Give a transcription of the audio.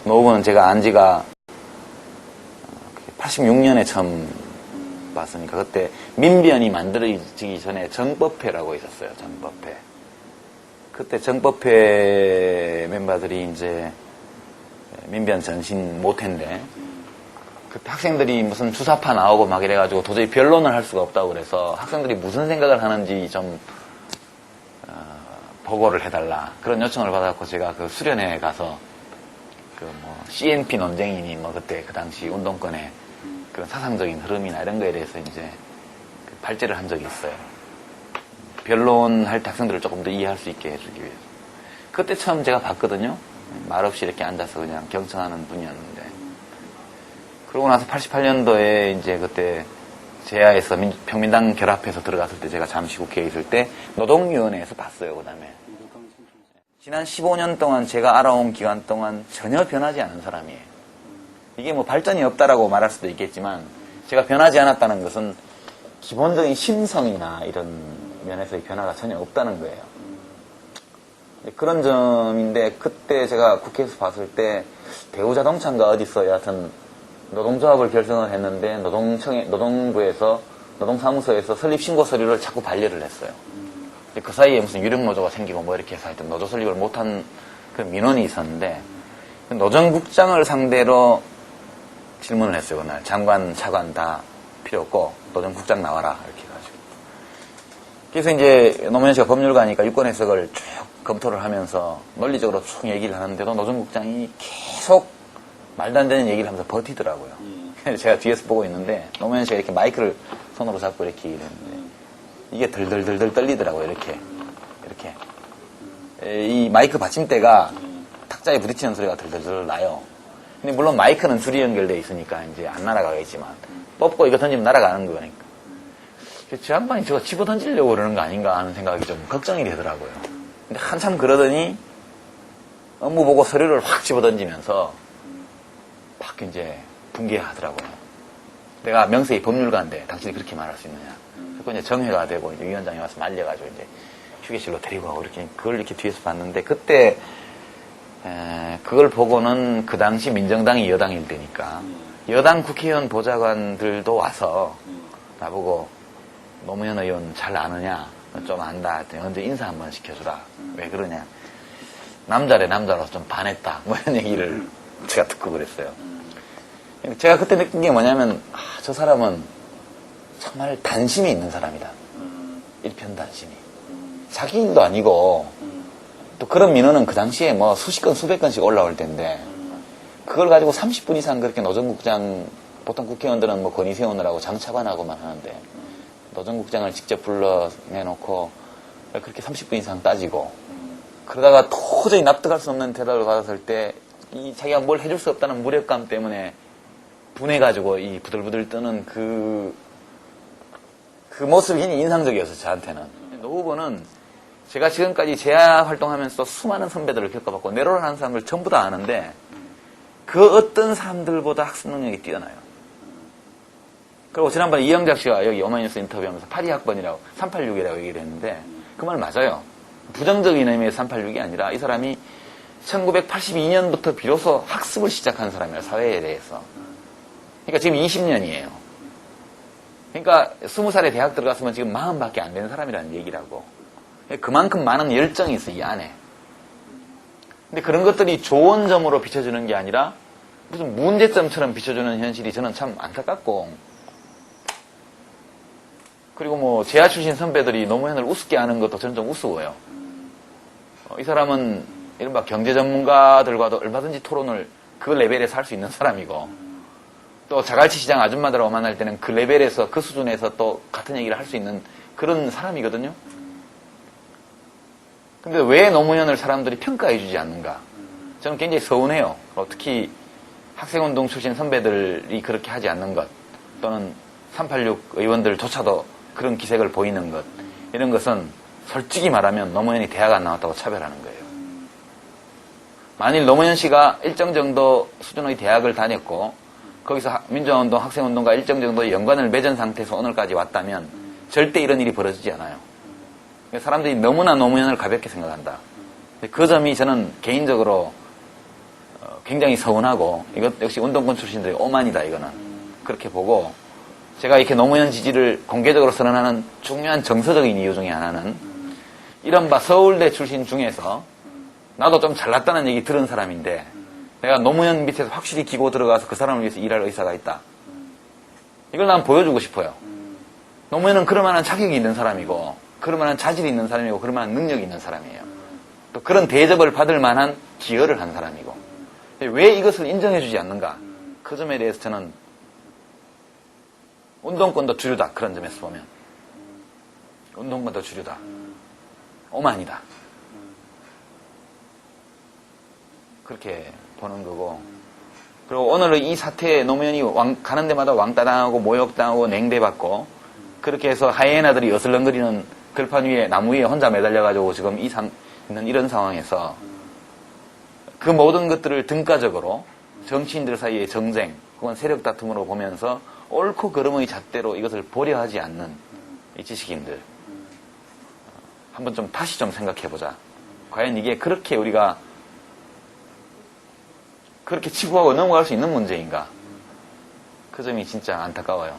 노후부는 제가 안 지가 86년에 처음 봤으니까 그때 민변이 만들어지기 전에 정법회라고 있었어요. 정법회. 그때 정법회 멤버들이 이제 민변 전신 모태인데 그때 학생들이 무슨 주사파 나오고 막 이래가지고 도저히 변론을 할 수가 없다고 그래서 학생들이 무슨 생각을 하는지 좀 보고를 해달라 그런 요청을 받았고 제가 그 수련회에 가서 그 뭐 CNP 논쟁이니 뭐 그때 그 당시 운동권의 그런 사상적인 흐름이나 이런 거에 대해서 이제 그 발제를 한 적이 있어요. 변론할 때 학생들을 조금 더 이해할 수 있게 해주기 위해서. 그때 처음 제가 봤거든요. 말없이 이렇게 앉아서 그냥 경청하는 분이었는데. 그러고 나서 88년도에 이제 그때 제야에서 평민당 결합해서 들어갔을 때 제가 잠시 국회에 있을 때 노동위원회에서 봤어요. 그 다음에. 지난 15년 동안 제가 알아온 기간 동안 전혀 변하지 않은 사람이에요. 이게 뭐 발전이 없다라고 말할 수도 있겠지만 제가 변하지 않았다는 것은 기본적인 심성이나 이런 면에서의 변화가 전혀 없다는 거예요. 그런 점인데 그때 제가 국회에서 봤을 때 대우자동차인가 어디서 여하튼 노동조합을 결성을 했는데 노동부에서 노동사무소에서 설립신고 서류를 자꾸 반려를 했어요. 그 사이에 무슨 유력노조가 생기고 뭐 이렇게 해서 하여튼 노조 설립을 못한 그 민원이 있었는데 노정국장을 상대로 질문을 했어요. 그날 장관, 차관 다 필요 없고 노정국장 나와라 이렇게 해가지고 그래서 이제 노무현 씨가 법률가니까 유권 해석을 쭉 검토를 하면서 논리적으로 쭉 얘기를 하는데도 노정국장이 계속 말도 안 되는 얘기를 하면서 버티더라고요. 제가 뒤에서 보고 있는데 노무현 씨가 이렇게 마이크를 손으로 잡고 이렇게 이랬는데 이게 덜덜덜덜 떨리더라고요. 이렇게 이 마이크 받침대가 탁자에 부딪히는 소리가 덜덜덜 나요. 근데 물론 마이크는 줄이 연결되어 있으니까 이제 안 날아가겠지만 뽑고 이거 던지면 날아가는 거니까 저 양반이 저거 집어 던지려고 그러는 거 아닌가 하는 생각이 좀 걱정이 되더라고요. 근데 한참 그러더니 업무 보고 서류를 확 집어 던지면서 막 이제 붕괴하더라고요. 내가 명세히 법률가인데 당신이 그렇게 말할 수 있느냐. 그리고 이제 정회가 되고 이제 위원장이 와서 말려가지고 이제 휴게실로 데리고 가고 이렇게 그걸 이렇게 뒤에서 봤는데 그때 그걸 보고는 그 당시 민정당이 여당일 때니까 여당 국회의원 보좌관들도 와서 나보고 노무현 의원 잘 아느냐 좀 안다 언제 인사 한번 시켜주라 왜 그러냐 남자래 남자로서 좀 반했다 뭐 이런 얘기를 제가 듣고 그랬어요. 제가 그때 느낀 게 뭐냐면 저 사람은 정말 단심이 있는 사람이다. 일편단심이. 자기 일도 아니고 또 그런 민원은 그 당시에 뭐 수십 건 수백 건씩 올라올 텐데 그걸 가지고 30분 이상 그렇게 노정국장 보통 국회의원들은 뭐 건의 세우느라고 장차관하고만 하는데 노정국장을 직접 불러내놓고 그렇게 30분 이상 따지고 그러다가 도저히 납득할 수 없는 대답을 받았을 때 이 자기가 뭘 해줄 수 없다는 무력감 때문에 분해가지고 이 부들부들 뜨는 그 모습이 굉장히 인상적이었어요. 저한테는. 노 후보는 제가 지금까지 재야 활동하면서 수많은 선배들을 겪어봤고 내로를 하는 사람들 전부 다 아는데 그 어떤 사람들보다 학습 능력이 뛰어나요. 그리고 지난번에 이영작 씨가 여기 오마이뉴스 인터뷰하면서 82학번이라고 386이라고 얘기를 했는데 그 말 맞아요. 부정적인 의미의 386이 아니라 이 사람이 1982년부터 비로소 학습을 시작한 사람이에요. 사회에 대해서. 그러니까 지금 20년이에요. 그러니까 20살에 대학 들어갔으면 지금 40밖에 안 되는 사람이라는 얘기라고. 그만큼 많은 열정이 있어 이 안에. 근데 그런 것들이 좋은 점으로 비춰주는 게 아니라 무슨 문제점처럼 비춰주는 현실이 저는 참 안타깝고 그리고 뭐 재야 출신 선배들이 노무현을 우습게 하는 것도 저는 좀 우스워요. 이 사람은 이른바 경제 전문가들과도 얼마든지 토론을 그 레벨에서 할 수 있는 사람이고 또 자갈치 시장 아줌마들하고 만날 때는 그 레벨에서 그 수준에서 또 같은 얘기를 할 수 있는 그런 사람이거든요. 근데 왜 노무현을 사람들이 평가해 주지 않는가? 저는 굉장히 서운해요. 특히 학생운동 출신 선배들이 그렇게 하지 않는 것 또는 386 의원들조차도 그런 기색을 보이는 것 이런 것은 솔직히 말하면 노무현이 대학 안 나왔다고 차별하는 거예요. 만일 노무현 씨가 일정 정도 수준의 대학을 다녔고 거기서 민주화운동, 학생운동과 일정 정도의 연관을 맺은 상태에서 오늘까지 왔다면 절대 이런 일이 벌어지지 않아요. 사람들이 너무나 노무현을 가볍게 생각한다. 그 점이 저는 개인적으로 굉장히 서운하고 이것 역시 운동권 출신들의 오만이다 이거는 그렇게 보고 제가 이렇게 노무현 지지를 공개적으로 선언하는 중요한 정서적인 이유 중에 하나는 이른바 서울대 출신 중에서 나도 좀 잘났다는 얘기 들은 사람인데 내가 노무현 밑에서 확실히 기고 들어가서 그 사람을 위해서 일할 의사가 있다. 이걸 난 보여주고 싶어요. 노무현은 그럴 만한 자격이 있는 사람이고 그럴 만한 자질이 있는 사람이고 그럴 만한 능력이 있는 사람이에요. 또 그런 대접을 받을 만한 기여를 한 사람이고 왜 이것을 인정해주지 않는가? 그 점에 대해서 저는 운동권도 주류다. 그런 점에서 보면 운동권도 주류다. 오만이다. 그렇게 보는 거고 그리고 오늘은 이 사태에 노무현이 가는 데마다 왕따당하고 모욕당하고 냉대받고 그렇게 해서 하이에나들이 어슬렁거리는 들판 위에 나무 위에 혼자 매달려가지고 지금 있는 이런 상황에서 그 모든 것들을 등가적으로 정치인들 사이의 정쟁 혹은 세력 다툼으로 보면서 옳고 그름의 잣대로 이것을 보려 하지 않는 이 지식인들 한번 좀 다시 좀 생각해보자. 과연 이게 그렇게 우리가 그렇게 치부하고 넘어갈 수 있는 문제인가? 그 점이 진짜 안타까워요.